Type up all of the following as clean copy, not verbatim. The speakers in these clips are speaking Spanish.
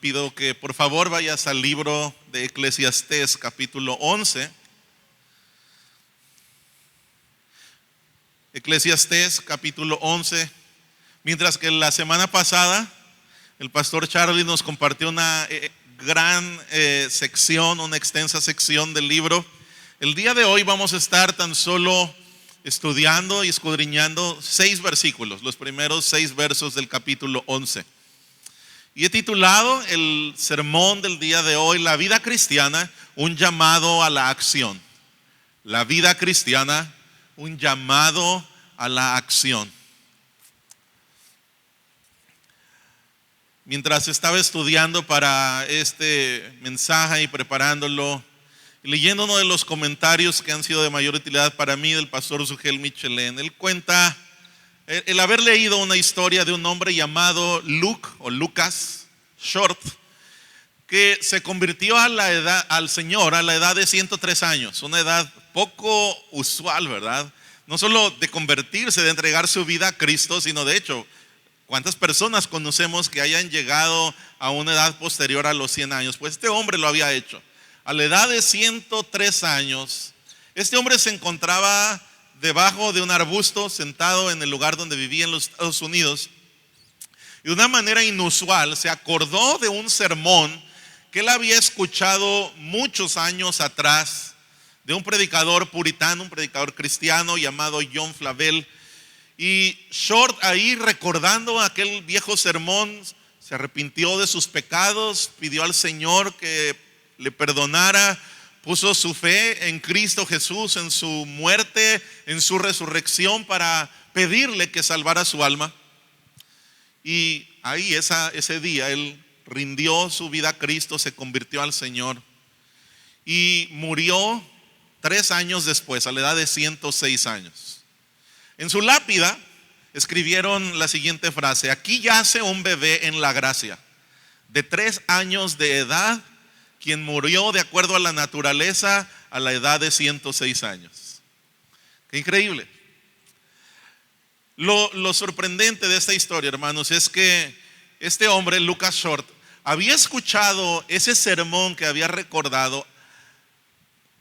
pido que por favor vayas al libro de Eclesiastés capítulo 11. Eclesiastés capítulo 11. Mientras que la semana pasada el pastor Charlie nos compartió una gran sección, una extensa sección del libro, el día de hoy vamos a estar tan solo estudiando y escudriñando 6 versículos, los primeros 6 versos del capítulo 11. Y he titulado el sermón del día de hoy, La vida cristiana, un llamado a la acción. La vida cristiana, un llamado a la acción. Mientras estaba estudiando para este mensaje y preparándolo, leyendo uno de los comentarios que han sido de mayor utilidad para mí del pastor Sugel Michelén, él cuenta el haber leído una historia de un hombre llamado Luke o Lucas Short, que se convirtió al Señor a la edad de 103 años, una edad poco usual, ¿verdad? No solo de convertirse, de entregar su vida a Cristo, sino de hecho, ¿cuántas personas conocemos que hayan llegado a una edad posterior a los 100 años? Pues este hombre lo había hecho. A la edad de 103 años, este hombre se encontraba debajo de un arbusto, sentado en el lugar donde vivía en los Estados Unidos, y de una manera inusual se acordó de un sermón que él había escuchado muchos años atrás de un predicador puritano, un predicador cristiano llamado John Flavel. Y Short, ahí recordando aquel viejo sermón, se arrepintió de sus pecados, pidió al Señor que le perdonara, puso su fe en Cristo Jesús, en su muerte, en su resurrección, para pedirle que salvara su alma. Y ahí ese día él rindió su vida a Cristo, se convirtió al Señor y murió 3 años después, a la edad de 106 años. En su lápida escribieron la siguiente frase: aquí yace un bebé en la gracia, de 3 años de edad, quien murió de acuerdo a la naturaleza a la edad de 106 años. Qué increíble. Lo sorprendente de esta historia, hermanos, es que este hombre, Lucas Short, había escuchado ese sermón que había recordado,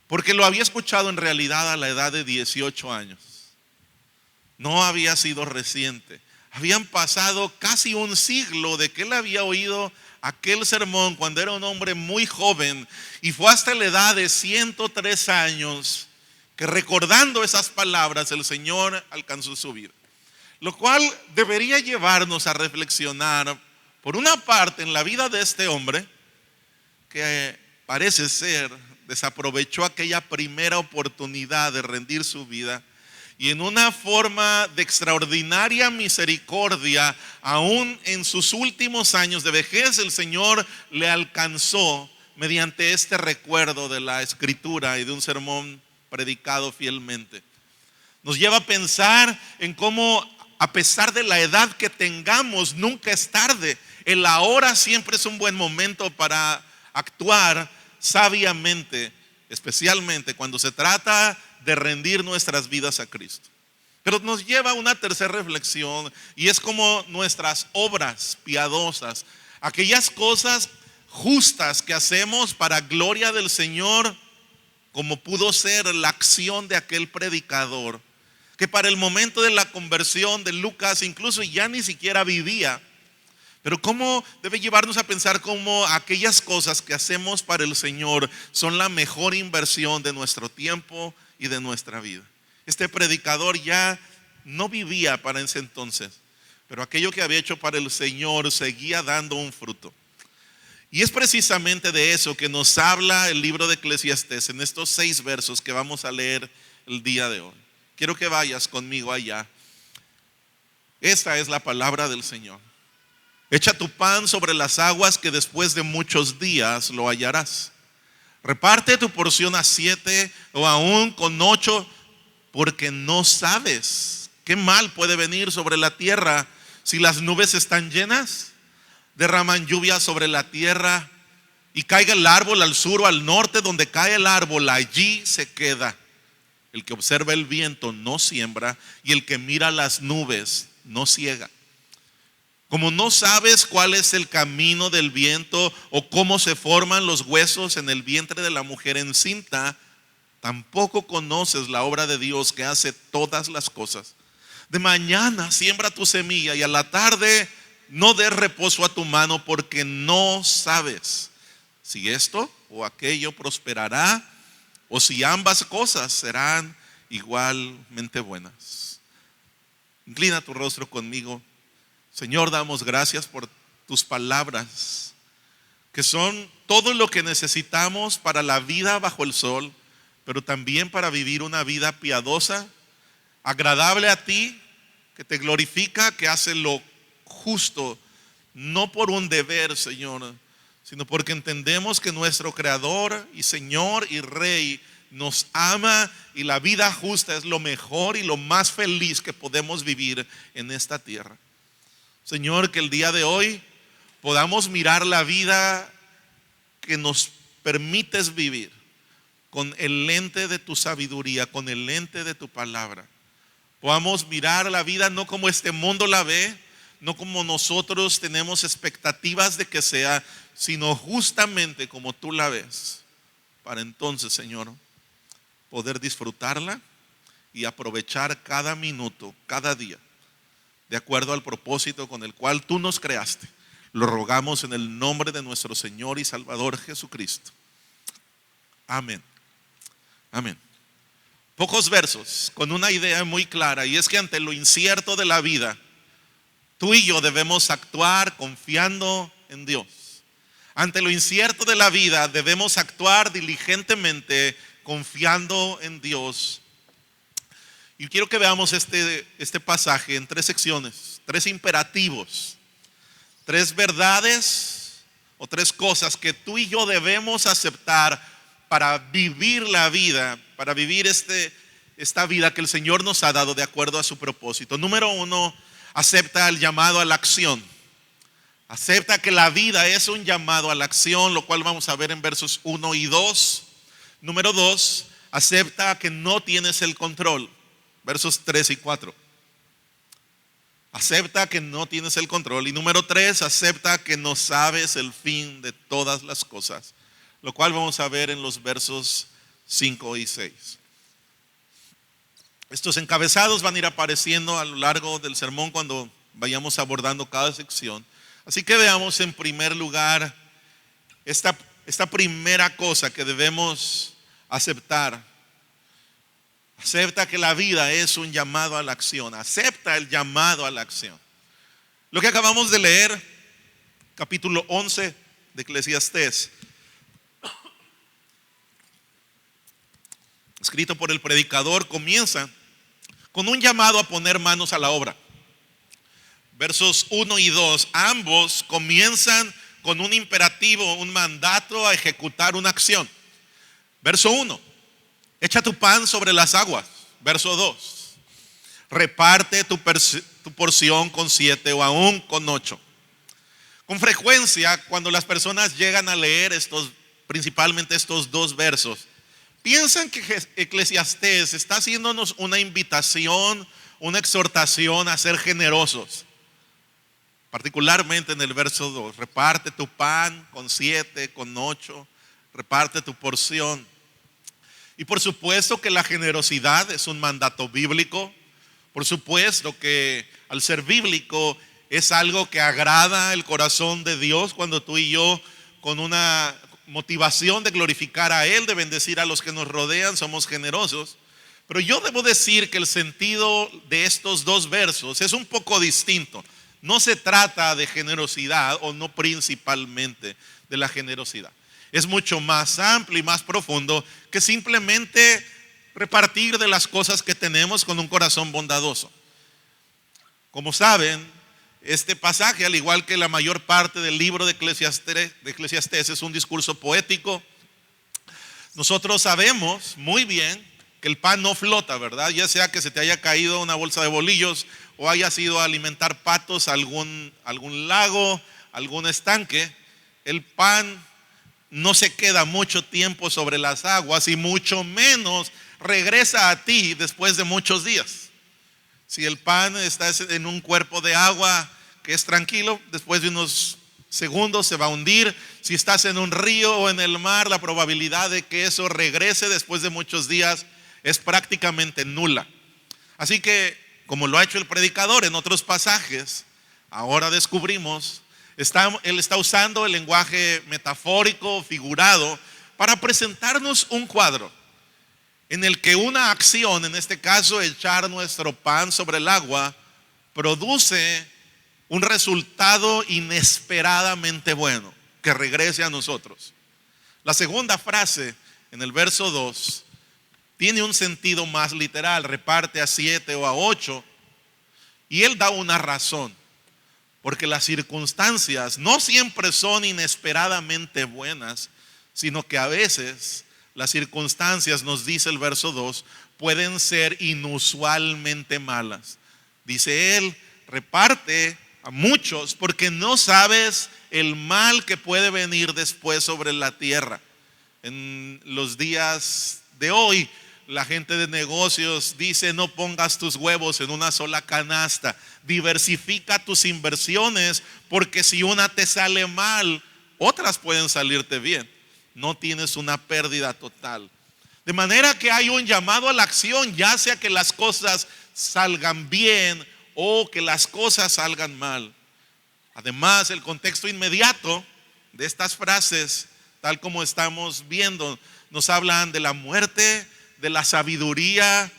porque lo había escuchado en realidad a la edad de 18 años. No había sido reciente. Habían pasado casi un siglo de que él había oído aquel sermón cuando era un hombre muy joven, y fue hasta la edad de 103 años que, recordando esas palabras, el Señor alcanzó su vida. Lo cual debería llevarnos a reflexionar, por una parte, en la vida de este hombre que parece ser desaprovechó aquella primera oportunidad de rendir su vida, y en una forma de extraordinaria misericordia, aún en sus últimos años de vejez, el Señor le alcanzó mediante este recuerdo de la Escritura y de un sermón predicado fielmente. Nos lleva a pensar en cómo, a pesar de la edad que tengamos, nunca es tarde. El ahora siempre es un buen momento para actuar sabiamente, especialmente cuando se trata de rendir nuestras vidas a Cristo. Pero nos lleva a una tercera reflexión, y es como nuestras obras piadosas, aquellas cosas justas que hacemos para gloria del Señor, como pudo ser la acción de aquel predicador, que para el momento de la conversión de Lucas incluso ya ni siquiera vivía. Pero cómo debe llevarnos a pensar cómo aquellas cosas que hacemos para el Señor son la mejor inversión de nuestro tiempo y de nuestra vida. Este predicador ya no vivía para ese entonces, pero aquello que había hecho para el Señor seguía dando un fruto. Y es precisamente de eso que nos habla el libro de Eclesiastés en estos 6 versos que vamos a leer el día de hoy. Quiero que vayas conmigo allá. Esta es la palabra del Señor. Echa tu pan sobre las aguas, que después de muchos días lo hallarás. Reparte tu porción a 7 o aún con 8, porque no sabes qué mal puede venir sobre la tierra. Si las nubes están llenas, derraman lluvia sobre la tierra, y caiga el árbol al sur o al norte, donde cae el árbol, allí se queda. El que observa el viento no siembra, y el que mira las nubes no ciega. Como no sabes cuál es el camino del viento o cómo se forman los huesos en el vientre de la mujer encinta, tampoco conoces la obra de Dios que hace todas las cosas. De mañana siembra tu semilla y a la tarde no des reposo a tu mano, porque no sabes si esto o aquello prosperará o si ambas cosas serán igualmente buenas. Inclina tu rostro conmigo. Señor, damos gracias por tus palabras, que son todo lo que necesitamos para la vida bajo el sol, pero también para vivir una vida piadosa, agradable a ti, que te glorifica, que hace lo justo, no por un deber, Señor, sino porque entendemos que nuestro Creador y Señor y Rey nos ama, y la vida justa es lo mejor y lo más feliz que podemos vivir en esta tierra. Señor, que el día de hoy podamos mirar la vida que nos permites vivir con el lente de tu sabiduría, con el lente de tu palabra. Podamos mirar la vida no como este mundo la ve, no como nosotros tenemos expectativas de que sea, sino justamente como tú la ves, para entonces, Señor, poder disfrutarla y aprovechar cada minuto, cada día, de acuerdo al propósito con el cual tú nos creaste. Lo rogamos en el nombre de nuestro Señor y Salvador Jesucristo. Amén. Amén. Pocos versos con una idea muy clara, y es que ante lo incierto de la vida, tú y yo debemos actuar confiando en Dios. Ante lo incierto de la vida debemos actuar diligentemente confiando en Dios. Y quiero que veamos este pasaje en tres secciones, tres imperativos, tres verdades o tres cosas que tú y yo debemos aceptar para vivir la vida, para vivir esta vida que el Señor nos ha dado de acuerdo a su propósito. Número uno, acepta el llamado a la acción. Acepta que la vida es un llamado a la acción, lo cual vamos a ver en versos 1 y 2. Número 2, acepta que no tienes el control. Versos 3 y 4. Acepta que no tienes el control. Y número 3, acepta que no sabes el fin de todas las cosas, lo cual vamos a ver en los versos 5 y 6. Estos encabezados van a ir apareciendo a lo largo del sermón cuando vayamos abordando cada sección. Así que veamos en primer lugar esta primera cosa que debemos aceptar. Acepta que la vida es un llamado a la acción. Acepta el llamado a la acción. Lo que acabamos de leer, capítulo 11 de Eclesiastés, escrito por el predicador, comienza con un llamado a poner manos a la obra. Versos 1 y 2, ambos comienzan con un imperativo, un mandato a ejecutar una acción. Verso 1, echa tu pan sobre las aguas. Verso 2, reparte tu porción con 7 o aún con 8. Con frecuencia, cuando las personas llegan a leer principalmente estos dos versos, piensan que Eclesiastés está haciéndonos una invitación, una exhortación a ser generosos. Particularmente en el verso 2, reparte tu pan con 7, con 8, reparte tu porción. Y por supuesto que la generosidad es un mandato bíblico. Por supuesto que al ser bíblico es algo que agrada el corazón de Dios cuando tú y yo, con una motivación de glorificar a Él, de bendecir a los que nos rodean, somos generosos. Pero yo debo decir que el sentido de estos dos versos es un poco distinto. No se trata de generosidad, o no principalmente de la generosidad. Es mucho más amplio y más profundo que simplemente repartir de las cosas que tenemos con un corazón bondadoso. Como saben, este pasaje, al igual que la mayor parte del libro de Eclesiastés, es un discurso poético. Nosotros sabemos muy bien que el pan no flota, ¿verdad? Ya sea que se te haya caído una bolsa de bolillos o hayas ido a alimentar patos a algún lago, algún estanque, el pan no se queda mucho tiempo sobre las aguas y mucho menos regresa a ti después de muchos días. Si el pan está en un cuerpo de agua que es tranquilo, después de unos segundos se va a hundir. Si estás en un río o en el mar, la probabilidad de que eso regrese después de muchos días es prácticamente nula. Así que, como lo ha hecho el predicador en otros pasajes, ahora descubrimos, él está usando el lenguaje metafórico, figurado, para presentarnos un cuadro en el que una acción, en este caso echar nuestro pan sobre el agua, produce un resultado inesperadamente bueno que regrese a nosotros. La segunda frase en el verso 2 tiene un sentido más literal, reparte a 7 o a 8, y él da una razón, porque las circunstancias no siempre son inesperadamente buenas, sino que a veces las circunstancias, nos dice el verso 2, pueden ser inusualmente malas. Dice él, reparte a muchos porque no sabes el mal que puede venir después sobre la tierra. En los días de hoy, la gente de negocios dice: no pongas tus huevos en una sola canasta, diversifica tus inversiones, porque si una te sale mal, otras pueden salirte bien. No tienes una pérdida total. De manera que hay un llamado a la acción, ya sea que las cosas salgan bien o que las cosas salgan mal. Además, el contexto inmediato de estas frases, tal como estamos viendo, nos hablan de la muerte, de la sabiduría,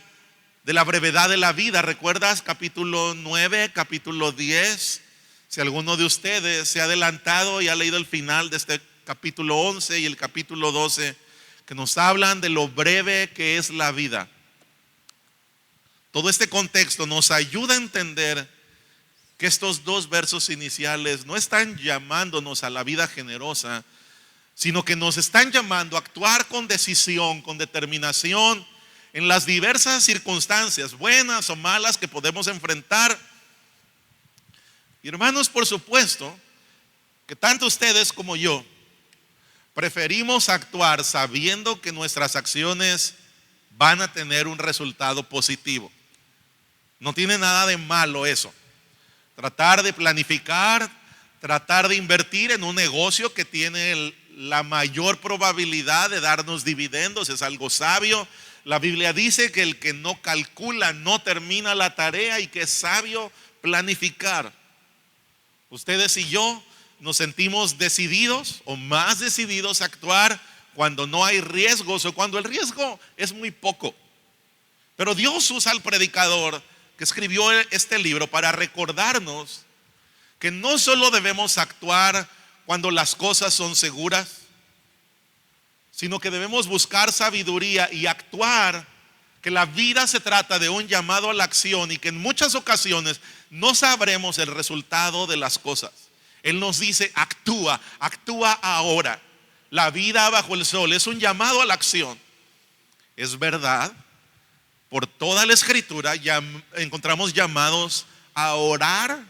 de la brevedad de la vida. ¿Recuerdas capítulo 9, capítulo 10? Si alguno de ustedes se ha adelantado y ha leído el final de este capítulo 11 y el capítulo 12, que nos hablan de lo breve que es la vida. Todo este contexto nos ayuda a entender que estos dos versos iniciales no están llamándonos a la vida generosa, sino que nos están llamando a actuar con decisión, con determinación en las diversas circunstancias, buenas o malas, que podemos enfrentar. Y hermanos, por supuesto que tanto ustedes como yo preferimos actuar sabiendo que nuestras acciones van a tener un resultado positivo. No tiene nada de malo eso. Tratar de planificar, tratar de invertir en un negocio que tiene la mayor probabilidad de darnos dividendos es algo sabio. La Biblia dice que el que no calcula no termina la tarea, y que es sabio planificar. Ustedes y yo nos sentimos decididos o más decididos a actuar cuando no hay riesgos o cuando el riesgo es muy poco. Pero Dios usa al predicador que escribió este libro para recordarnos que no solo debemos actuar cuando las cosas son seguras, sino que debemos buscar sabiduría y actuar, que la vida se trata de un llamado a la acción y que en muchas ocasiones no sabremos el resultado de las cosas. Él nos dice: actúa ahora. La vida bajo el sol es un llamado a la acción. Es verdad, por toda la escritura ya encontramos llamados a orar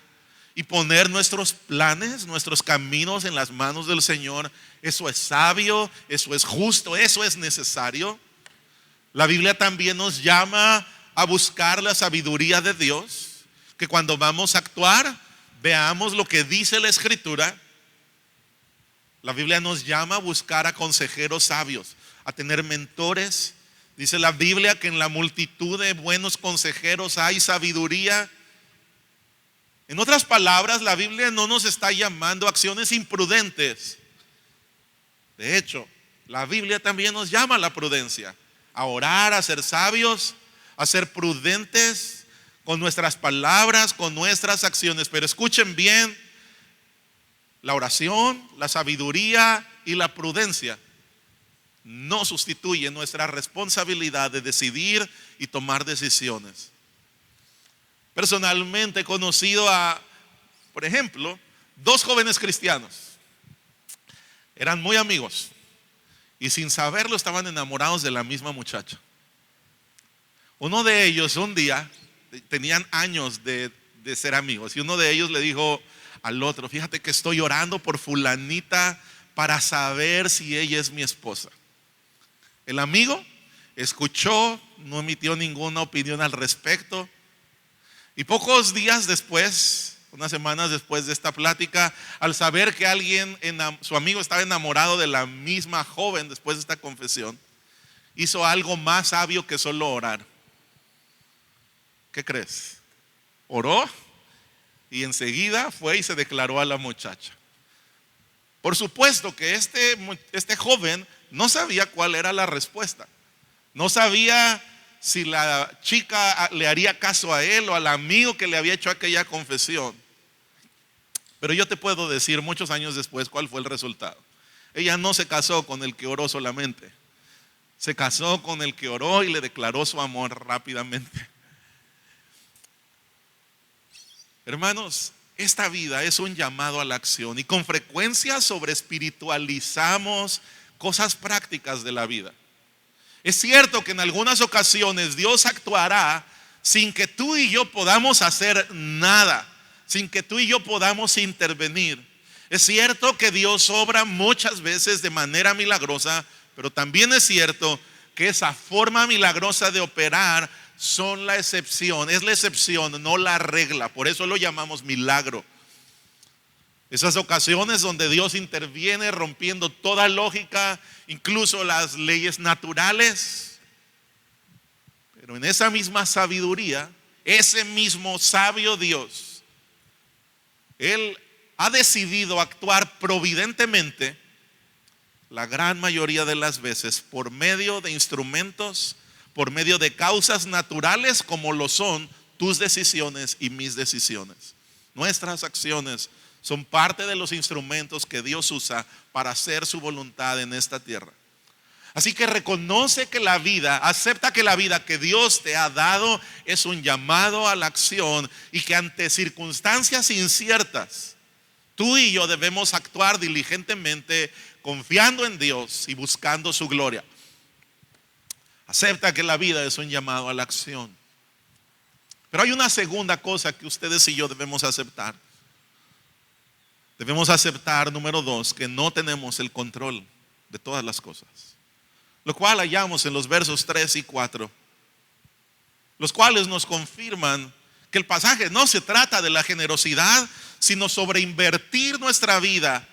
y poner nuestros planes, nuestros caminos en las manos del Señor. Eso es sabio, eso es justo, eso es necesario. La Biblia también nos llama a buscar la sabiduría de Dios, que cuando vamos a actuar veamos lo que dice la escritura. La Biblia nos llama a buscar a consejeros sabios, a tener mentores. Dice la Biblia que en la multitud de buenos consejeros hay sabiduría. En otras palabras, la Biblia no nos está llamando a acciones imprudentes. De hecho, la Biblia también nos llama a la prudencia, a orar, a ser sabios, a ser prudentes con nuestras palabras, con nuestras acciones. Pero escuchen bien, la oración, la sabiduría y la prudencia no sustituyen nuestra responsabilidad de decidir y tomar decisiones. Personalmente he conocido a, por ejemplo, dos jóvenes cristianos. Eran muy amigos y sin saberlo estaban enamorados de la misma muchacha. Uno de ellos un día, tenían años de ser amigos, y uno de ellos le dijo al otro: fíjate que estoy orando por fulanita para saber si ella es mi esposa. El amigo escuchó, no emitió ninguna opinión al respecto, y pocos días después unas semanas después de esta plática, al saber que su amigo estaba enamorado de la misma joven después de esta confesión, hizo algo más sabio que solo orar. ¿Qué crees? Oró y enseguida fue y se declaró a la muchacha. Por supuesto que este joven no sabía cuál era la respuesta. No sabía si la chica le haría caso a él o al amigo que le había hecho aquella confesión. Pero yo te puedo decir muchos años después cuál fue el resultado. Ella no se casó con el que oró solamente. Se casó con el que oró y le declaró su amor rápidamente. Hermanos, esta vida es un llamado a la acción y con frecuencia sobreespiritualizamos cosas prácticas de la vida. Es cierto que en algunas ocasiones Dios actuará sin que tú y yo podamos hacer nada, sin que tú y yo podamos intervenir. Es cierto que Dios obra muchas veces de manera milagrosa, pero también es cierto que esa forma milagrosa de operar son la excepción, es la excepción, no la regla. Por eso lo llamamos milagro. Esas ocasiones donde Dios interviene rompiendo toda lógica, incluso las leyes naturales. Pero en esa misma sabiduría, ese mismo sabio Dios, Él ha decidido actuar providentemente la gran mayoría de las veces por medio de instrumentos, por medio de causas naturales como lo son tus decisiones y mis decisiones. Nuestras acciones son parte de los instrumentos que Dios usa para hacer su voluntad en esta tierra. Así que reconoce que la vida, acepta que la vida que Dios te ha dado es un llamado a la acción y que ante circunstancias inciertas, tú y yo debemos actuar diligentemente confiando en Dios y buscando su gloria. Acepta que la vida es un llamado a la acción. Pero hay una segunda cosa que ustedes y yo debemos aceptar. Debemos aceptar, número 2, que no tenemos el control de todas las cosas. Lo cual hallamos en los versos 3 y 4. Los cuales nos confirman que el pasaje no se trata de la generosidad, sino sobre invertir nuestra vida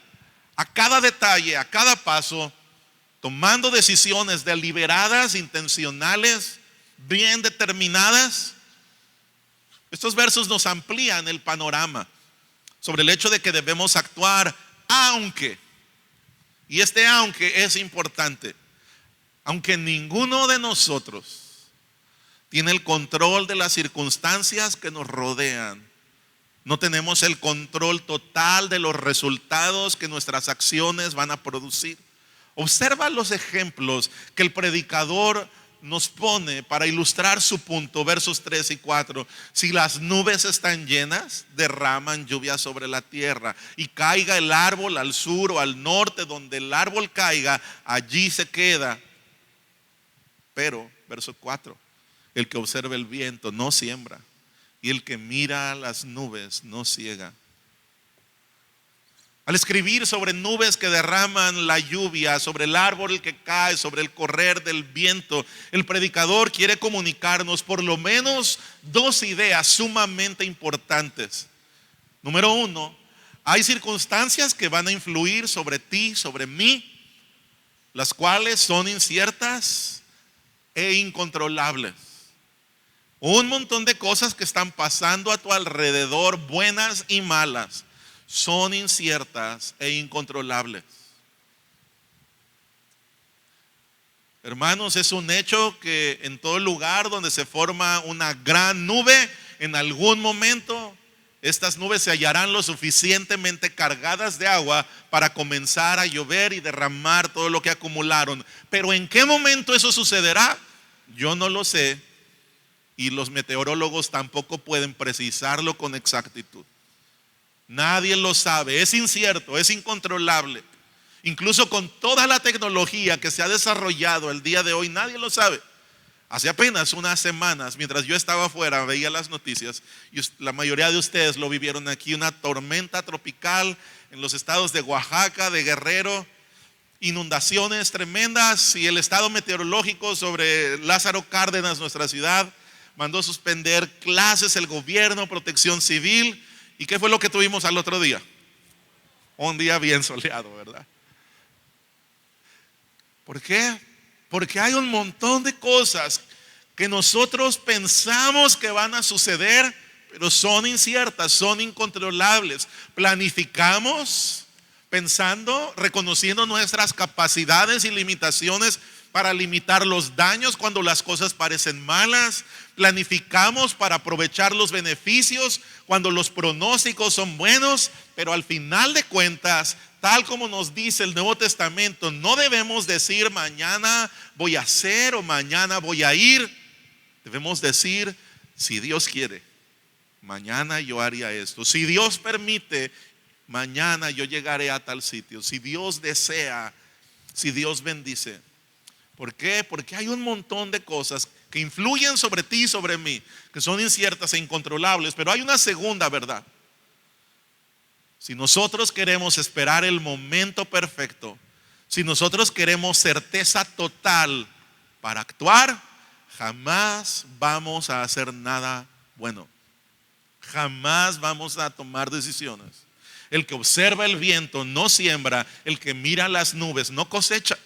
a cada detalle, a cada paso, tomando decisiones deliberadas, intencionales, bien determinadas. Estos versos nos amplían el panorama sobre el hecho de que debemos actuar aunque, y este aunque es importante, aunque ninguno de nosotros tiene el control de las circunstancias que nos rodean, no tenemos el control total de los resultados que nuestras acciones van a producir. Observa los ejemplos que el predicador nos pone para ilustrar su punto, versos 3 y 4. Si las nubes están llenas, derraman lluvia sobre la tierra, y caiga el árbol al sur o al norte, donde el árbol caiga, allí se queda. Pero, verso 4, el que observa el viento no siembra, y el que mira las nubes no ciega. Al escribir sobre nubes que derraman la lluvia, sobre el árbol que cae, sobre el correr del viento, el predicador quiere comunicarnos por lo menos 2 ideas sumamente importantes. Número 1, hay circunstancias que van a influir sobre ti, sobre mí, las cuales son inciertas e incontrolables. Un montón de cosas que están pasando a tu alrededor, buenas y malas, son inciertas e incontrolables. Hermanos, es un hecho que en todo lugar donde se forma una gran nube, en algún momento estas nubes se hallarán lo suficientemente cargadas de agua para comenzar a llover y derramar todo lo que acumularon. Pero ¿en qué momento eso sucederá? Yo no lo sé, y los meteorólogos tampoco pueden precisarlo con exactitud. Nadie lo sabe, es incierto, es incontrolable. Incluso con toda la tecnología que se ha desarrollado el día de hoy, nadie lo sabe. Hace apenas unas semanas, mientras yo estaba afuera, veía las noticias, y la mayoría de ustedes lo vivieron aquí, una tormenta tropical en los estados de Oaxaca, de Guerrero, inundaciones tremendas, y el estado meteorológico sobre Lázaro Cárdenas, nuestra ciudad, mandó suspender clases, el gobierno, protección civil. ¿Y qué fue lo que tuvimos al otro día? Un día bien soleado, ¿verdad? ¿Por qué? Porque hay un montón de cosas que nosotros pensamos que van a suceder, pero son inciertas, son incontrolables. Planificamos pensando, reconociendo nuestras capacidades y limitaciones para limitar los daños cuando las cosas parecen malas. Planificamos para aprovechar los beneficios cuando los pronósticos son buenos, pero al final de cuentas, tal como nos dice el Nuevo Testamento, no debemos decir mañana voy a hacer o mañana voy a ir. Debemos decir, si Dios quiere, mañana yo haría esto. Si Dios permite, mañana yo llegaré a tal sitio. Si Dios desea, si Dios bendice. ¿Por qué? Porque hay un montón de cosas que influyen sobre ti y sobre mí, que son inciertas e incontrolables. Pero hay una segunda verdad. Si nosotros queremos esperar el momento perfecto, si nosotros queremos certeza total para actuar, jamás vamos a hacer nada bueno. Jamás vamos a tomar decisiones. El que observa el viento no siembra, el que mira las nubes no cosecha.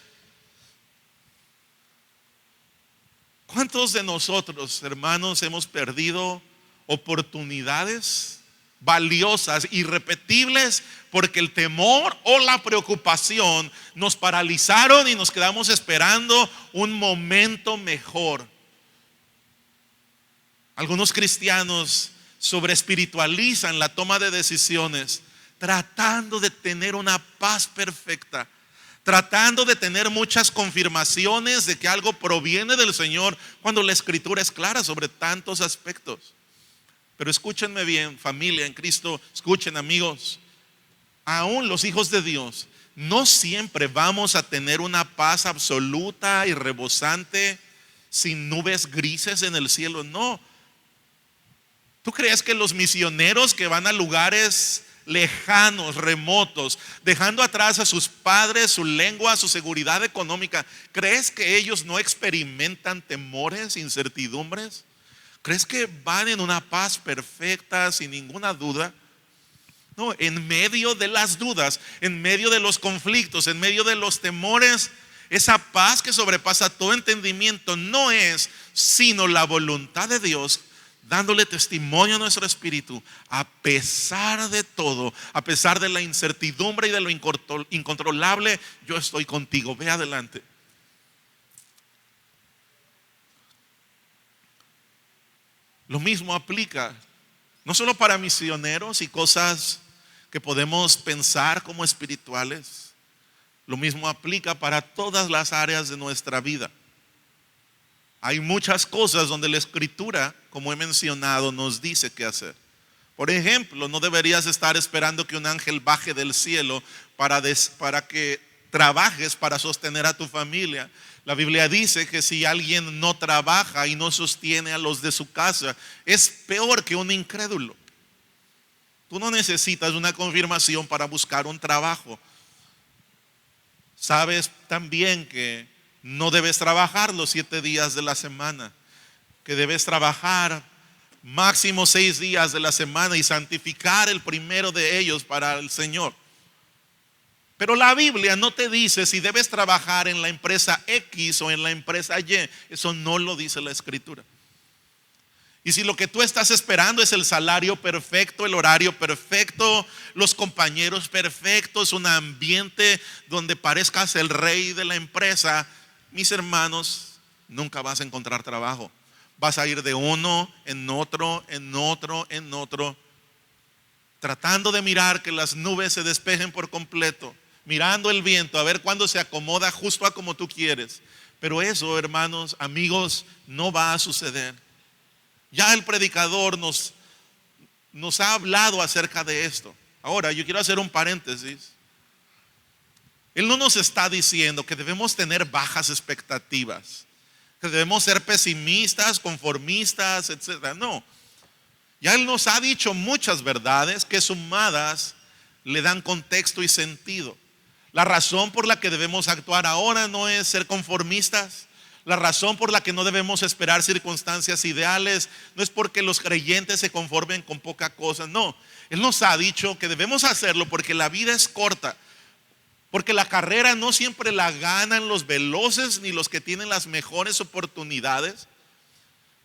¿Cuántos de nosotros, hermanos, hemos perdido oportunidades valiosas, irrepetibles, porque el temor o la preocupación nos paralizaron y nos quedamos esperando un momento mejor? Algunos cristianos sobreespiritualizan la toma de decisiones, tratando de tener una paz perfecta, tratando de tener muchas confirmaciones de que algo proviene del Señor, cuando la Escritura es clara sobre tantos aspectos. Pero escúchenme bien, familia en Cristo, escuchen, amigos, aún los hijos de Dios no siempre vamos a tener una paz absoluta y rebosante sin nubes grises en el cielo. No. ¿Tú crees que los misioneros que van a lugares lejanos, remotos, dejando atrás a sus padres, su lengua, su seguridad económica, crees que ellos no experimentan temores, incertidumbres? ¿Crees que van en una paz perfecta, sin ninguna duda? No, en medio de las dudas, en medio de los conflictos, en medio de los temores, esa paz que sobrepasa todo entendimiento no es sino la voluntad de Dios, dándole testimonio a nuestro espíritu, a pesar de todo, a pesar de la incertidumbre y de lo incontrolable. Yo estoy contigo, ve adelante. Lo mismo aplica no solo para misioneros y cosas que podemos pensar como espirituales, lo mismo aplica para todas las áreas de nuestra vida. Hay muchas cosas donde la Escritura, como he mencionado, nos dice qué hacer. Por ejemplo, no deberías estar esperando que un ángel baje del cielo para que trabajes para sostener a tu familia. La Biblia dice que si alguien no trabaja y no sostiene a los de su casa, es peor que un incrédulo. Tú no necesitas una confirmación para buscar un trabajo. Sabes también que no debes trabajar los 7 días de la semana, que debes trabajar máximo 6 días de la semana y santificar el primero de ellos para el Señor. Pero la Biblia no te dice si debes trabajar en la empresa X o en la empresa Y. Eso no lo dice la Escritura. Y si lo que tú estás esperando es el salario perfecto, el horario perfecto, los compañeros perfectos, un ambiente donde parezcas el rey de la empresa, mis hermanos, nunca vas a encontrar trabajo. Vas a ir de uno en otro, en otro, en otro, tratando de mirar que las nubes se despejen por completo, mirando el viento a ver cuándo se acomoda justo a como tú quieres. Pero eso, hermanos, amigos, no va a suceder. Ya el predicador nos ha hablado acerca de esto. Ahora, yo quiero hacer un paréntesis. Él no nos está diciendo que debemos tener bajas expectativas, que debemos ser pesimistas, conformistas, etc. No. Ya Él nos ha dicho muchas verdades que sumadas le dan contexto y sentido. La razón por la que debemos actuar ahora no es ser conformistas. La razón por la que no debemos esperar circunstancias ideales no es porque los creyentes se conformen con poca cosa, no. Él nos ha dicho que debemos hacerlo porque la vida es corta, porque la carrera no siempre la ganan los veloces ni los que tienen las mejores oportunidades.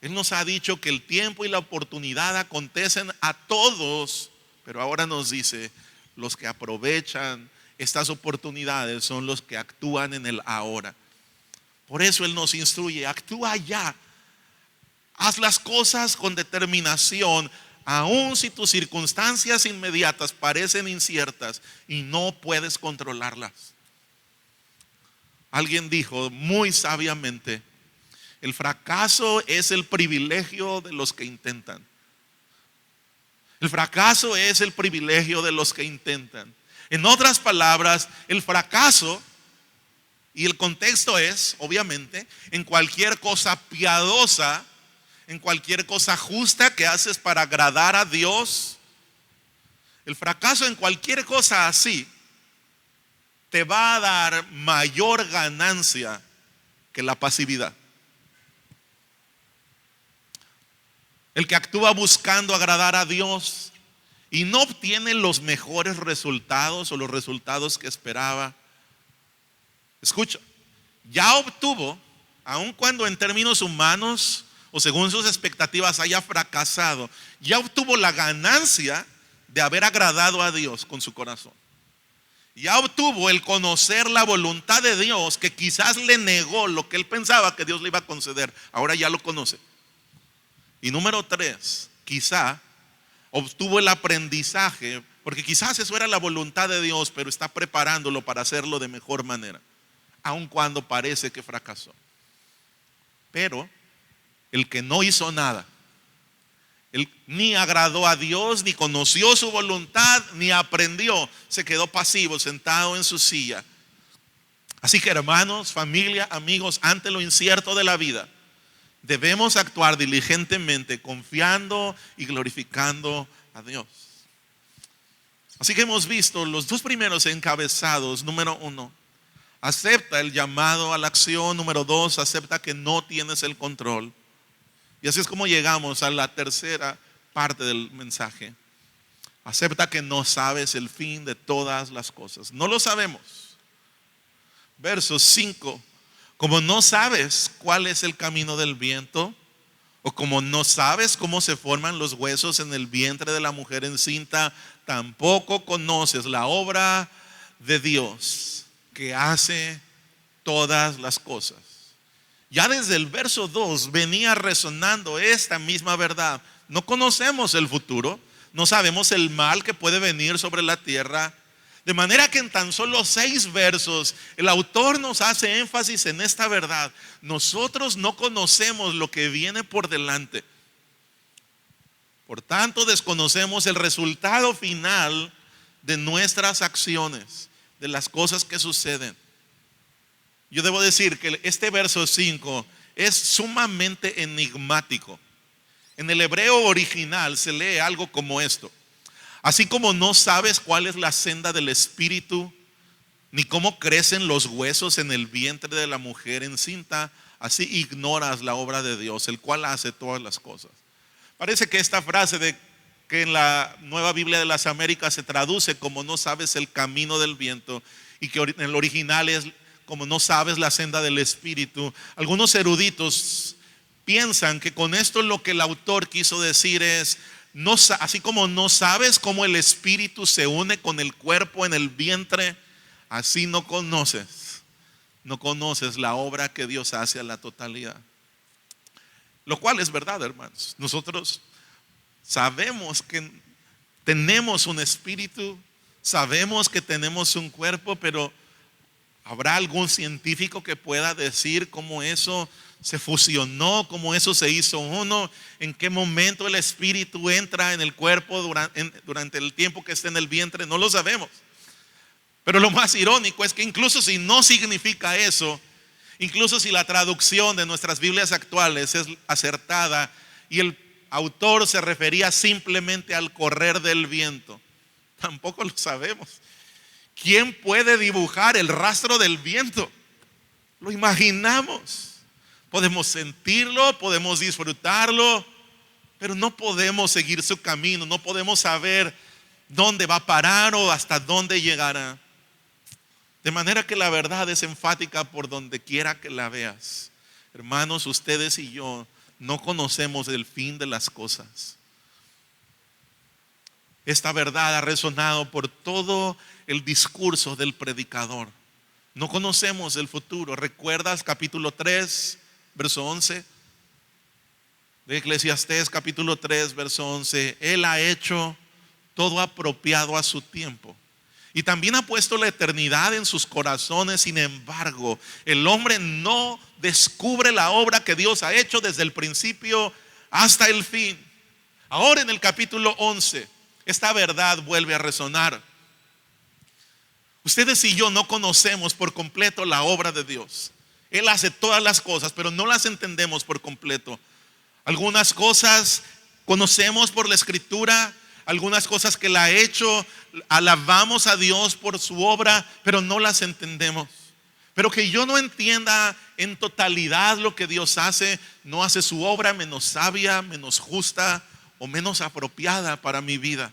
Él nos ha dicho que el tiempo y la oportunidad acontecen a todos, pero ahora nos dice, los que aprovechan estas oportunidades son los que actúan en el ahora. Por eso Él nos instruye, actúa ya, haz las cosas con determinación, aun si tus circunstancias inmediatas parecen inciertas y no puedes controlarlas. Alguien dijo muy sabiamente, el fracaso es el privilegio de los que intentan. El fracaso es el privilegio de los que intentan. En otras palabras, el fracaso, y el contexto es, obviamente, en cualquier cosa piadosa, en cualquier cosa justa que haces para agradar a Dios, el fracaso en cualquier cosa así te va a dar mayor ganancia que la pasividad. El que actúa buscando agradar a Dios y no obtiene los mejores resultados o los resultados que esperaba, escucha, ya obtuvo, aun cuando en términos humanos o según sus expectativas haya fracasado, ya obtuvo la ganancia de haber agradado a Dios con su corazón. Ya obtuvo el conocer la voluntad de Dios, que quizás le negó lo que él pensaba que Dios le iba a conceder. Ahora ya lo conoce. Y número 3, quizá obtuvo el aprendizaje, porque quizás eso era la voluntad de Dios, pero está preparándolo para hacerlo de mejor manera, aun cuando parece que fracasó. Pero el que no hizo nada, él ni agradó a Dios, ni conoció su voluntad, ni aprendió, se quedó pasivo, sentado en su silla. Así que hermanos, familia, amigos, ante lo incierto de la vida, debemos actuar diligentemente, confiando y glorificando a Dios. Así que hemos visto los dos primeros encabezados. Número 1, acepta el llamado a la acción. Número 2, acepta que no tienes el control. Y así es como llegamos a la tercera parte del mensaje. Acepta que no sabes el fin de todas las cosas. No lo sabemos. Verso 5. Como no sabes cuál es el camino del viento, o como no sabes cómo se forman los huesos en el vientre de la mujer encinta, tampoco conoces la obra de Dios que hace todas las cosas. Ya desde el verso 2 venía resonando esta misma verdad. No conocemos el futuro, no sabemos el mal que puede venir sobre la tierra. De manera que en tan solo 6 versos el autor nos hace énfasis en esta verdad. Nosotros no conocemos lo que viene por delante. Por tanto, desconocemos el resultado final de nuestras acciones, de las cosas que suceden. Yo debo decir que este verso 5 es sumamente enigmático. En el hebreo original se lee algo como esto: así como no sabes cuál es la senda del espíritu, ni cómo crecen los huesos en el vientre de la mujer encinta, así ignoras la obra de Dios, el cual hace todas las cosas. Parece que esta frase de que en la Nueva Biblia de las Américas se traduce como no sabes el camino del viento, y que en el original es como no sabes la senda del espíritu. Algunos eruditos piensan que con esto lo que el autor quiso decir es: no, así como no sabes cómo el espíritu se une con el cuerpo en el vientre, así no conoces la obra que Dios hace a la totalidad. Lo cual es verdad, hermanos. Nosotros sabemos que tenemos un espíritu, sabemos que tenemos un cuerpo, pero ¿habrá algún científico que pueda decir cómo eso se fusionó, cómo eso se hizo uno? ¿En qué momento el espíritu entra en el cuerpo durante el tiempo que está en el vientre? No lo sabemos. Pero lo más irónico es que incluso si no significa eso, incluso si la traducción de nuestras Biblias actuales es acertada y el autor se refería simplemente al correr del viento, tampoco lo sabemos. ¿Quién puede dibujar el rastro del viento? Lo imaginamos. Podemos sentirlo, podemos disfrutarlo, pero no podemos seguir su camino, no podemos saber dónde va a parar o hasta dónde llegará. De manera que la verdad es enfática por donde quiera que la veas. Hermanos, ustedes y yo no conocemos el fin de las cosas. Esta verdad ha resonado por todo el discurso del predicador. No conocemos el futuro. ¿Recuerdas capítulo 3, verso 11? De Eclesiastés capítulo 3, verso 11. Él ha hecho todo apropiado a su tiempo. Y también ha puesto la eternidad en sus corazones. Sin embargo, el hombre no descubre la obra que Dios ha hecho desde el principio hasta el fin. Ahora en el capítulo 11, esta verdad vuelve a resonar. Ustedes y yo no conocemos por completo la obra de Dios. Él hace todas las cosas, pero no las entendemos por completo. Algunas cosas conocemos por la Escritura, algunas cosas que Él ha hecho, alabamos a Dios por su obra, pero no las entendemos. Pero que yo no entienda en totalidad lo que Dios hace, no hace su obra menos sabia, menos justa o menos apropiada para mi vida.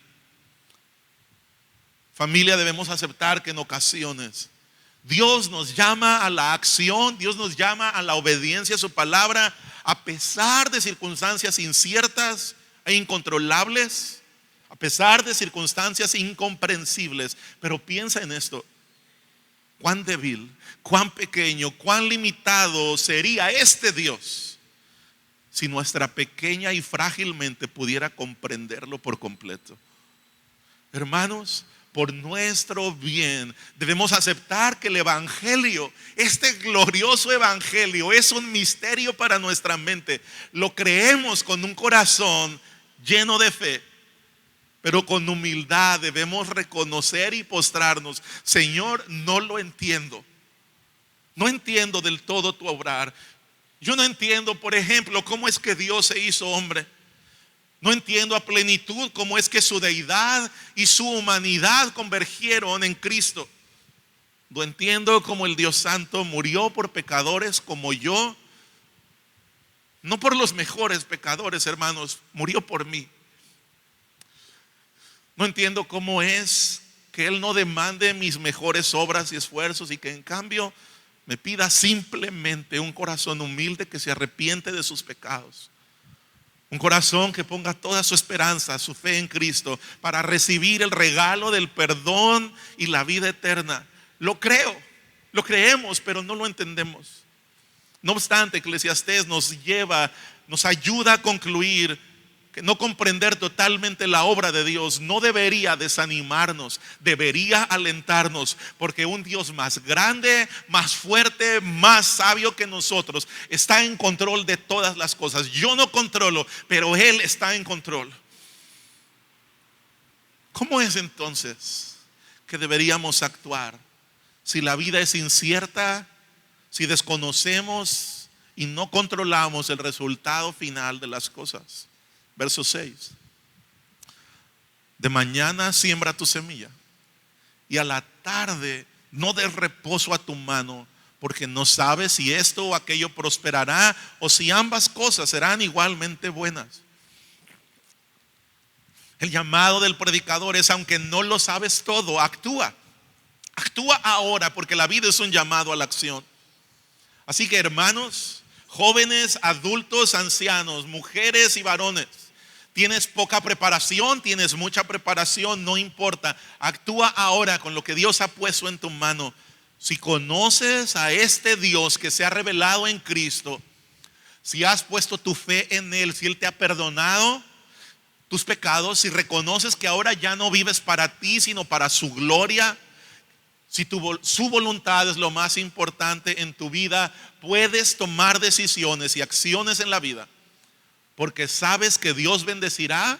Familia, debemos aceptar que en ocasiones Dios nos llama a la acción, Dios nos llama a la obediencia a su palabra, a pesar de circunstancias inciertas e incontrolables, a pesar de circunstancias incomprensibles. Pero piensa en esto: cuán débil, cuán pequeño, cuán limitado sería este Dios si nuestra pequeña y frágil mente pudiera comprenderlo por completo. Hermanos, por nuestro bien debemos aceptar que el evangelio, este glorioso evangelio, es un misterio para nuestra mente. Lo creemos con un corazón lleno de fe, pero con humildad debemos reconocer y postrarnos. Señor, no lo entiendo. No entiendo del todo tu obrar. Yo no entiendo, por ejemplo, cómo es que Dios se hizo hombre. No entiendo a plenitud cómo es que su deidad y su humanidad convergieron en Cristo. No entiendo cómo el Dios Santo murió por pecadores como yo. No por los mejores pecadores, hermanos, murió por mí. No entiendo cómo es que Él no demande mis mejores obras y esfuerzos y que en cambio me pida simplemente un corazón humilde que se arrepiente de sus pecados. Un corazón que ponga toda su esperanza, su fe en Cristo para recibir el regalo del perdón y la vida eterna. Lo creo, lo creemos, pero no lo entendemos. No obstante, Eclesiastés nos ayuda a concluir que no comprender totalmente la obra de Dios no debería desanimarnos, debería alentarnos, porque un Dios más grande, más fuerte, más sabio que nosotros está en control de todas las cosas. Yo no controlo, pero Él está en control. ¿Cómo es entonces que deberíamos actuar si la vida es incierta, si desconocemos y no controlamos el resultado final de las cosas? Verso 6. De mañana siembra tu semilla y a la tarde no des reposo a tu mano, porque no sabes si esto o aquello prosperará o si ambas cosas serán igualmente buenas. El llamado del predicador es: aunque no lo sabes todo, actúa. Actúa ahora, porque la vida es un llamado a la acción. Así que, hermanos, jóvenes, adultos, ancianos, mujeres y varones, tienes poca preparación, tienes mucha preparación, no importa. Actúa ahora con lo que Dios ha puesto en tu mano. Si conoces a este Dios que se ha revelado en Cristo, si has puesto tu fe en Él, si Él te ha perdonado tus pecados, si reconoces que ahora ya no vives para ti, sino para su gloria, si su voluntad es lo más importante en tu vida, puedes tomar decisiones y acciones en la vida, porque sabes que Dios bendecirá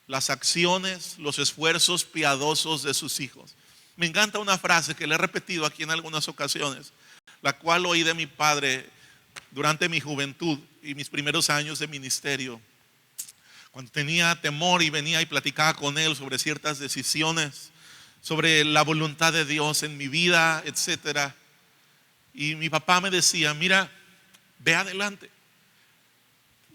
las acciones, los esfuerzos piadosos de sus hijos. Me encanta una frase que le he repetido aquí en algunas ocasiones, la cual oí de mi padre durante mi juventud y mis primeros años de ministerio, cuando tenía temor y venía y platicaba con él sobre ciertas decisiones, sobre la voluntad de Dios en mi vida, etcétera. Y mi papá me decía: mira, ve adelante.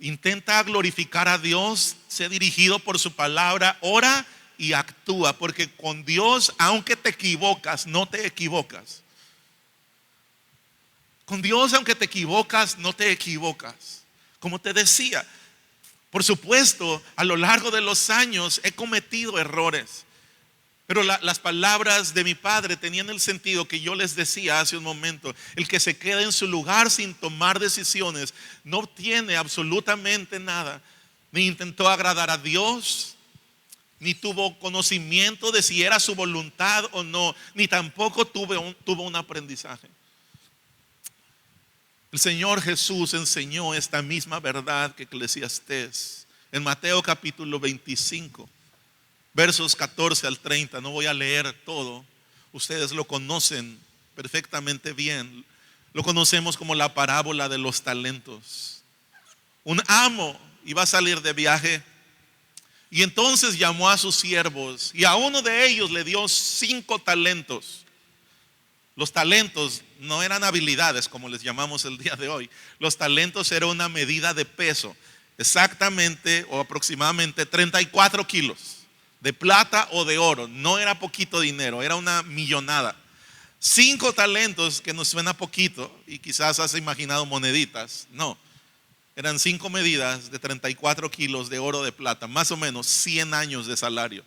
Intenta glorificar a Dios, sé dirigido por su palabra, ora y actúa, porque con Dios, aunque te equivocas, no te equivocas. Con Dios, aunque te equivocas, no te equivocas. Como te decía, por supuesto, a lo largo de los años he cometido errores, pero las palabras de mi padre tenían el sentido que yo les decía hace un momento. El que se queda en su lugar sin tomar decisiones no obtiene absolutamente nada. Ni intentó agradar a Dios, ni tuvo conocimiento de si era su voluntad o no, ni tampoco tuvo un aprendizaje. El Señor Jesús enseñó esta misma verdad que Eclesiastés en Mateo capítulo 25, versos 14 al 30. No voy a leer todo, ustedes lo conocen perfectamente bien. Lo conocemos como la parábola de los talentos. Un amo iba a salir de viaje y entonces llamó a sus siervos y a uno de ellos le dio 5 talentos. Los talentos no eran habilidades como les llamamos el día de hoy. Los talentos eran una medida de peso, exactamente o aproximadamente 34 kilos de plata o de oro. No era poquito dinero, era una millonada. 5 talentos, que nos suena poquito y quizás has imaginado moneditas. No, eran 5 medidas de 34 kilos de oro, de plata, más o menos 100 años de salario,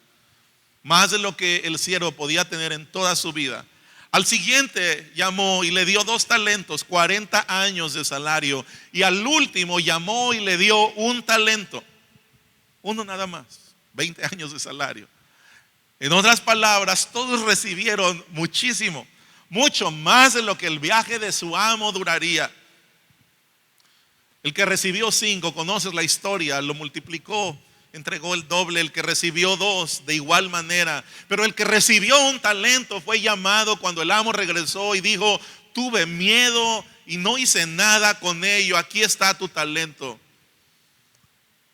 más de lo que el siervo podía tener en toda su vida. Al siguiente llamó y le dio 2 talentos, 40 años de salario. Y al último llamó y le dio 1 talento, uno nada más, 20 años de salario. En otras palabras, todos recibieron muchísimo, mucho más de lo que el viaje de su amo duraría. El que recibió 5, conoces la historia, lo multiplicó, entregó el doble. El que recibió 2, de igual manera. Pero el que recibió 1 talento fue llamado cuando el amo regresó y dijo: tuve miedo y no hice nada con ello, aquí está tu talento.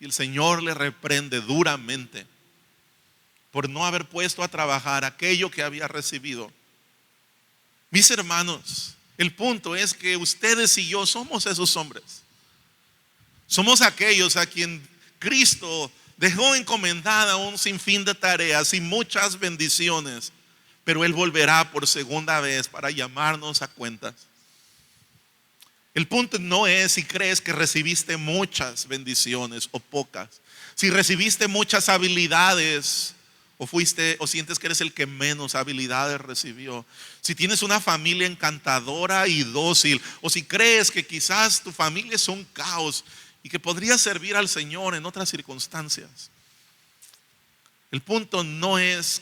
Y el Señor le reprende duramente por no haber puesto a trabajar aquello que había recibido. Mis hermanos, el punto es que ustedes y yo somos esos hombres. Somos aquellos a quien Cristo dejó encomendada un sinfín de tareas y muchas bendiciones, pero Él volverá por segunda vez para llamarnos a cuentas. El punto no es si crees que recibiste muchas bendiciones o pocas, si recibiste muchas habilidades o sientes que eres el que menos habilidades recibió, si tienes una familia encantadora y dócil, o si crees que quizás tu familia es un caos y que podría servir al Señor en otras circunstancias. El punto no es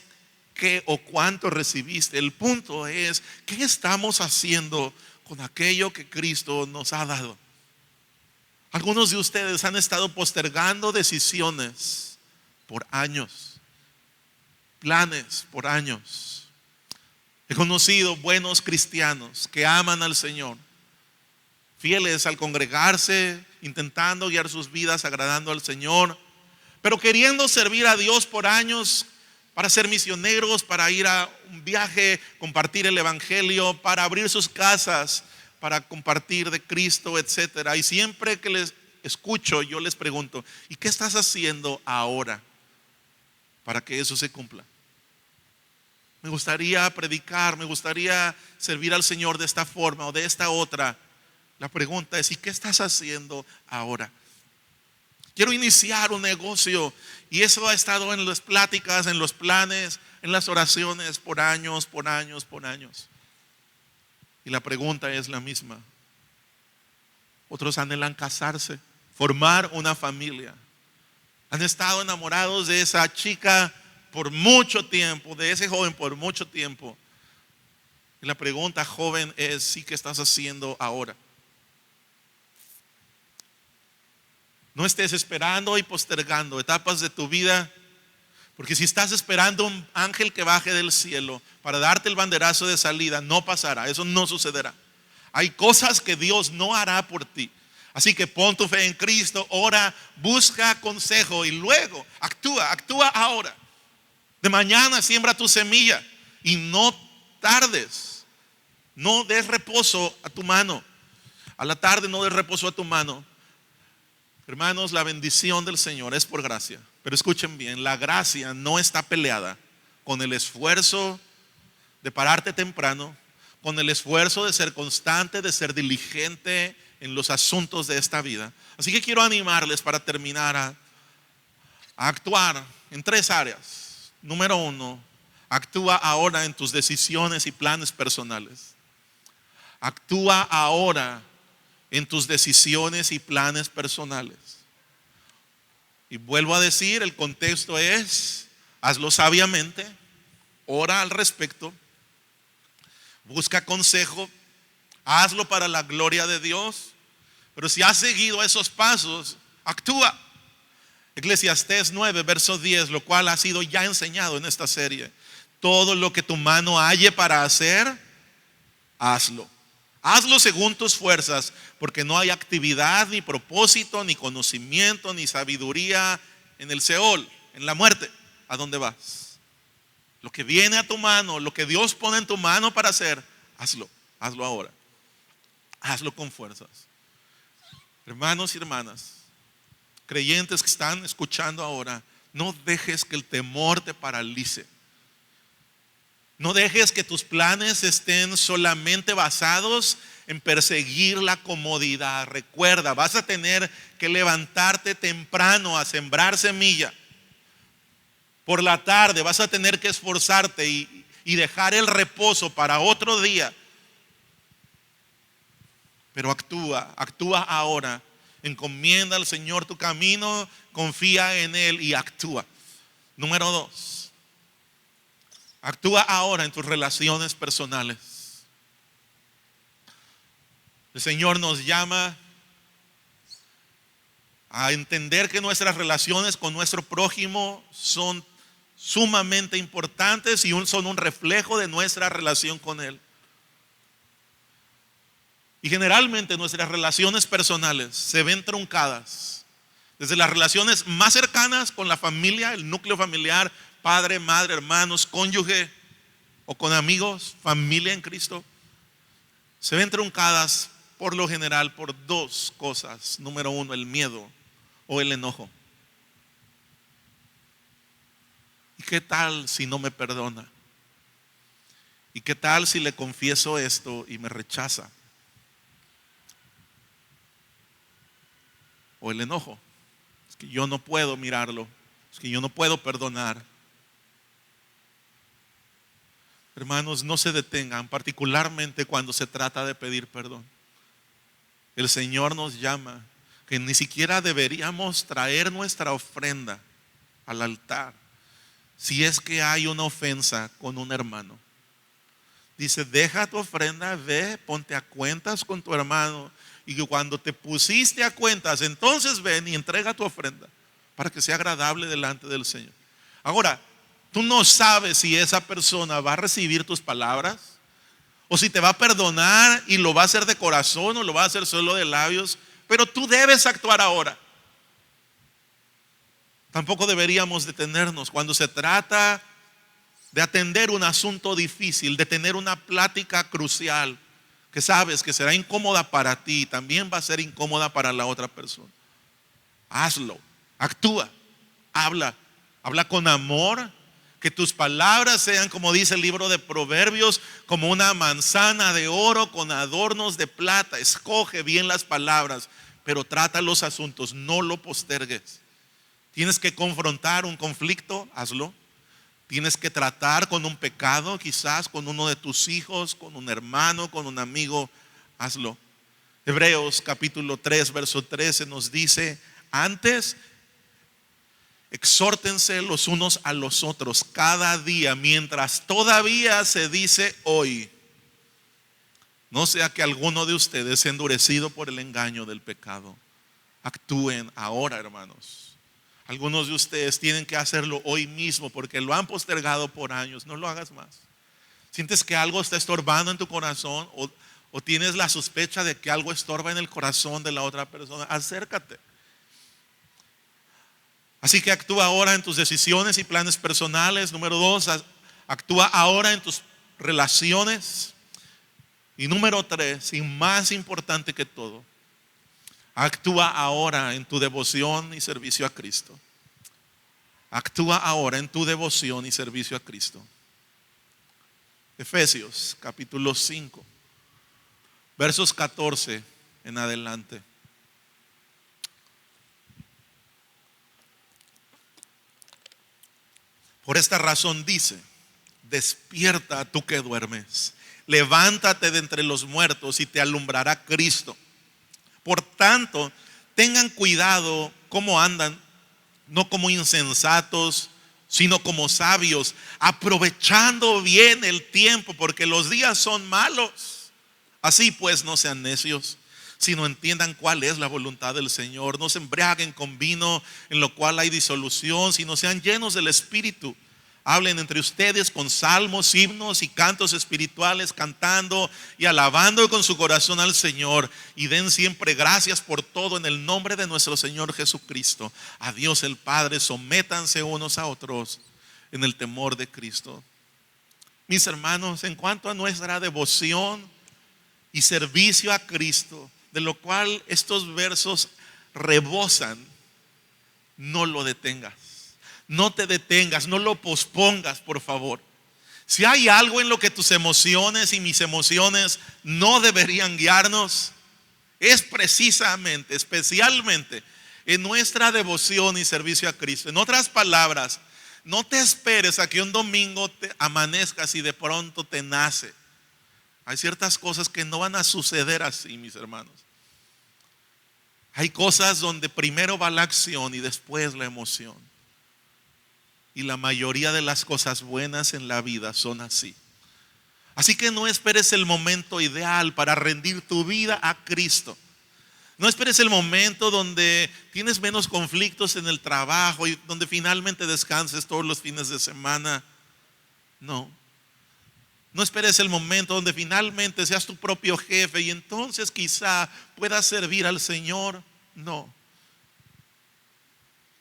qué o cuánto recibiste. El punto es qué estamos haciendo con aquello que Cristo nos ha dado. Algunos de ustedes han estado postergando decisiones por años, planes por años. He conocido buenos cristianos que aman al Señor, fieles al congregarse, intentando guiar sus vidas agradando al Señor, pero queriendo servir a Dios por años, para ser misioneros, para ir a un viaje, compartir el evangelio, para abrir sus casas, para compartir de Cristo, etcétera. Y siempre que les escucho, yo les pregunto: ¿y qué estás haciendo ahora para que eso se cumpla? Me gustaría predicar, me gustaría servir al Señor de esta forma o de esta otra. La pregunta es: ¿y qué estás haciendo ahora? Quiero iniciar un negocio, y eso ha estado en las pláticas, en los planes, en las oraciones por años, por años, por años. Y la pregunta es la misma. Otros anhelan casarse, formar una familia. Han estado enamorados de esa chica por mucho tiempo, de ese joven por mucho tiempo. Y la pregunta, joven, es: ¿sí qué estás haciendo ahora? No estés esperando y postergando etapas de tu vida, porque si estás esperando un ángel que baje del cielo para darte el banderazo de salida, no pasará, eso no sucederá. Hay cosas que Dios no hará por ti. Así que pon tu fe en Cristo, ora, busca consejo y luego actúa ahora. De mañana siembra tu semilla y no tardes, no des reposo a tu mano. A la tarde no des reposo a tu mano. Hermanos, la bendición del Señor es por gracia. Pero escuchen bien, la gracia no está peleada con el esfuerzo de pararte temprano, con el esfuerzo de ser constante, de ser diligente en los asuntos de esta vida. Así que quiero animarles para terminar a actuar en 3 áreas. Número 1, actúa ahora en tus decisiones y planes personales. Actúa ahora en tus decisiones y planes personales. Y vuelvo a decir, el contexto es: hazlo sabiamente, ora al respecto, busca consejo, hazlo para la gloria de Dios. Pero si has seguido esos pasos, actúa. Eclesiastés 9, verso 10, lo cual ha sido ya enseñado en esta serie. Todo lo que tu mano halle para hacer, hazlo. Hazlo según tus fuerzas, porque no hay actividad, ni propósito, ni conocimiento, ni sabiduría en el Seol, en la muerte. ¿A dónde vas? Lo que viene a tu mano, lo que Dios pone en tu mano para hacer, hazlo. Hazlo ahora. Hazlo con fuerzas. Hermanos y hermanas, creyentes que están escuchando ahora, no dejes que el temor te paralice. No dejes que tus planes estén solamente basados en perseguir la comodidad. Recuerda, vas a tener que levantarte temprano a sembrar semilla. Por la tarde vas a tener que esforzarte y dejar el reposo para otro día. Pero actúa ahora. Encomienda al Señor tu camino, confía en Él y actúa. Número 2, actúa ahora en tus relaciones personales. El Señor nos llama a entender que nuestras relaciones con nuestro prójimo son sumamente importantes y son un reflejo de nuestra relación con Él. Y generalmente nuestras relaciones personales se ven truncadas desde las relaciones más cercanas con la familia, el núcleo familiar, padre, madre, hermanos, cónyuge o con amigos, familia en Cristo. Se ven truncadas por lo general por 2 cosas. Número 1, el miedo o el enojo. ¿Y qué tal si no me perdona? ¿Y qué tal si le confieso esto y me rechaza? O el enojo. Es que yo no puedo mirarlo. Es que yo no puedo perdonar. Hermanos, no se detengan, particularmente cuando se trata de pedir perdón. El Señor nos llama que ni siquiera deberíamos traer nuestra ofrenda al altar si es que hay una ofensa con un hermano. Dice: deja tu ofrenda, ve, ponte a cuentas con tu hermano, y que cuando te pusiste a cuentas, entonces ven y entrega tu ofrenda para que sea agradable delante del Señor. Ahora, tú no sabes si esa persona va a recibir tus palabras o si te va a perdonar y lo va a hacer de corazón o lo va a hacer solo de labios, pero tú debes actuar ahora. Tampoco deberíamos detenernos cuando se trata de atender un asunto difícil, de tener una plática crucial que sabes que será incómoda para ti, también va a ser incómoda para la otra persona. Hazlo, actúa, habla con amor. Que tus palabras sean, como dice el libro de Proverbios, como una manzana de oro con adornos de plata. Escoge bien las palabras, pero trata los asuntos, no lo postergues. Tienes que confrontar un conflicto, hazlo. Tienes que tratar con un pecado, quizás con uno de tus hijos, con un hermano, con un amigo, hazlo. Hebreos capítulo 3, verso 13 nos dice: antes exhórtense los unos a los otros cada día, mientras todavía se dice hoy, no sea que alguno de ustedes sea endurecido por el engaño del pecado. Actúen ahora, hermanos. Algunos de ustedes tienen que hacerlo hoy mismo porque lo han postergado por años. No lo hagas más. ¿Sientes que algo está estorbando en tu corazón o tienes la sospecha de que algo estorba en el corazón de la otra persona? Acércate. Así que actúa ahora en tus decisiones y planes personales. Número 2, actúa ahora en tus relaciones. Y número 3, y más importante que todo, actúa ahora en tu devoción y servicio a Cristo. Actúa ahora en tu devoción y servicio a Cristo. Efesios capítulo 5, versos 14 en adelante. Por esta razón dice: despierta tú que duermes, levántate de entre los muertos y te alumbrará Cristo. Por tanto, tengan cuidado cómo andan, no como insensatos, sino como sabios, aprovechando bien el tiempo, porque los días son malos. Así pues, no sean necios, sino entiendan cuál es la voluntad del Señor. No se embriaguen con vino, en lo cual hay disolución, sino sean llenos del Espíritu. Hablen entre ustedes con salmos, himnos y cantos espirituales, cantando y alabando con su corazón al Señor. Y den siempre gracias por todo en el nombre de nuestro Señor Jesucristo. A Dios el Padre, sométanse unos a otros en el temor de Cristo. Mis hermanos, en cuanto a nuestra devoción y servicio a Cristo, de lo cual estos versos rebosan, no lo detengas. No te detengas, no lo pospongas, por favor. Si hay algo en lo que tus emociones y mis emociones no deberían guiarnos, es precisamente, especialmente en nuestra devoción y servicio a Cristo. En otras palabras, no te esperes a que un domingo te amanezcas y de pronto te nace. Hay ciertas cosas que no van a suceder así, mis hermanos. Hay cosas donde primero va la acción y después la emoción. Y la mayoría de las cosas buenas en la vida son así. Así que no esperes el momento ideal para rendir tu vida a Cristo. No esperes el momento donde tienes menos conflictos en el trabajo y donde finalmente descanses todos los fines de semana. No. No esperes el momento donde finalmente seas tu propio jefe y entonces quizá puedas servir al Señor. No.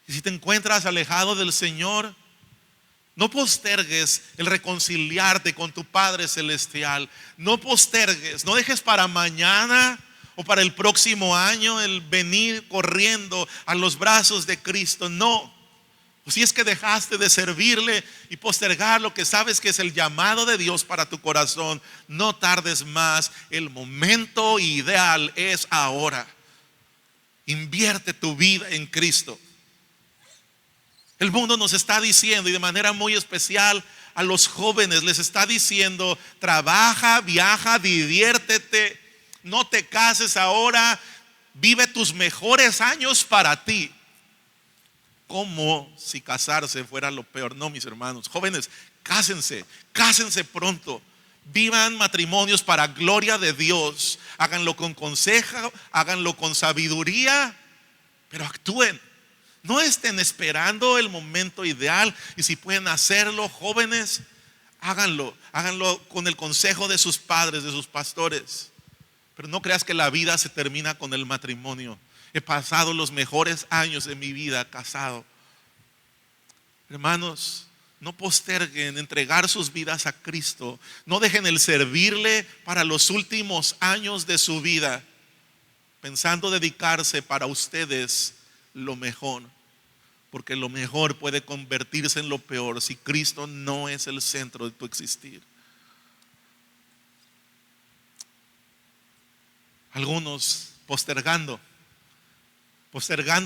Y si te encuentras alejado del Señor, no postergues el reconciliarte con tu Padre Celestial. No postergues, no dejes para mañana o para el próximo año el venir corriendo a los brazos de Cristo. No. Si es que dejaste de servirle y postergar lo que sabes que es el llamado de Dios para tu corazón, no tardes más. El momento ideal es ahora. Invierte tu vida en Cristo. El mundo nos está diciendo, y de manera muy especial a los jóvenes les está diciendo: trabaja, viaja, diviértete, no te cases ahora, vive tus mejores años para ti. Como si casarse fuera lo peor. No, mis hermanos, jóvenes, cásense pronto. Vivan matrimonios para gloria de Dios. Háganlo con consejo, háganlo con sabiduría, pero actúen. No estén esperando el momento ideal. Y si pueden hacerlo, jóvenes, háganlo con el consejo de sus padres, de sus pastores. Pero no creas que la vida se termina con el matrimonio. He pasado los mejores años de mi vida casado. Hermanos, no posterguen entregar sus vidas a Cristo. No dejen el servirle para los últimos años de su vida, pensando dedicarse para ustedes lo mejor. Porque lo mejor puede convertirse en lo peor si Cristo no es el centro de tu existir. Algunos postergando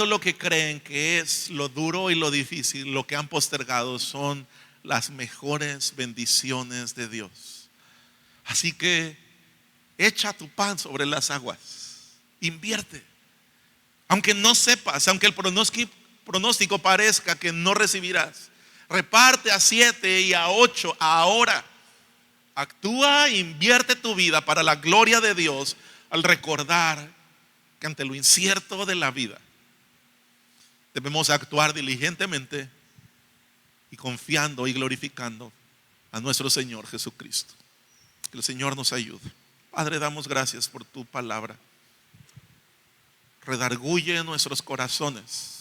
lo que creen que es lo duro y lo difícil, lo que han postergado son las mejores bendiciones de Dios. Así que echa tu pan sobre las aguas, invierte. Aunque no sepas, aunque el pronóstico parezca que no recibirás, reparte a 7 y a 8 ahora. Actúa e invierte tu vida para la gloria de Dios, al recordar que ante lo incierto de la vida debemos actuar diligentemente y confiando y glorificando a nuestro Señor Jesucristo. Que el Señor nos ayude. Padre, damos gracias por tu palabra. Redarguye nuestros corazones.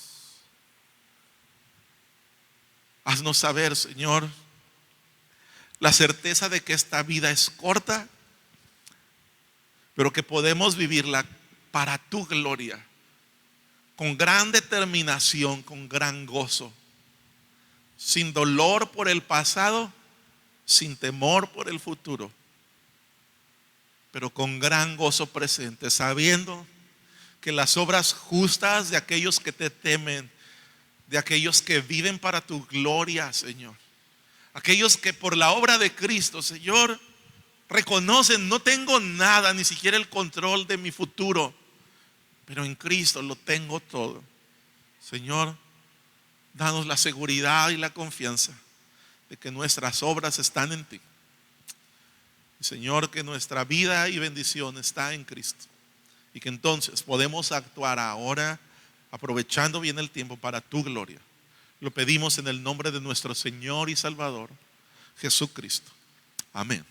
Haznos saber, Señor, la certeza de que esta vida es corta pero que podemos vivirla para tu gloria, con gran determinación, con gran gozo, sin dolor por el pasado, sin temor por el futuro, pero con gran gozo presente, sabiendo que las obras justas de aquellos que te temen, de aquellos que viven para tu gloria, Señor, aquellos que por la obra de Cristo, Señor, reconocen: no tengo nada, ni siquiera el control de mi futuro, pero en Cristo lo tengo todo. Señor, danos la seguridad y la confianza de que nuestras obras están en ti. Y Señor, que nuestra vida y bendición está en Cristo, y que entonces podemos actuar ahora aprovechando bien el tiempo para tu gloria. Lo pedimos en el nombre de nuestro Señor y Salvador, Jesucristo. Amén.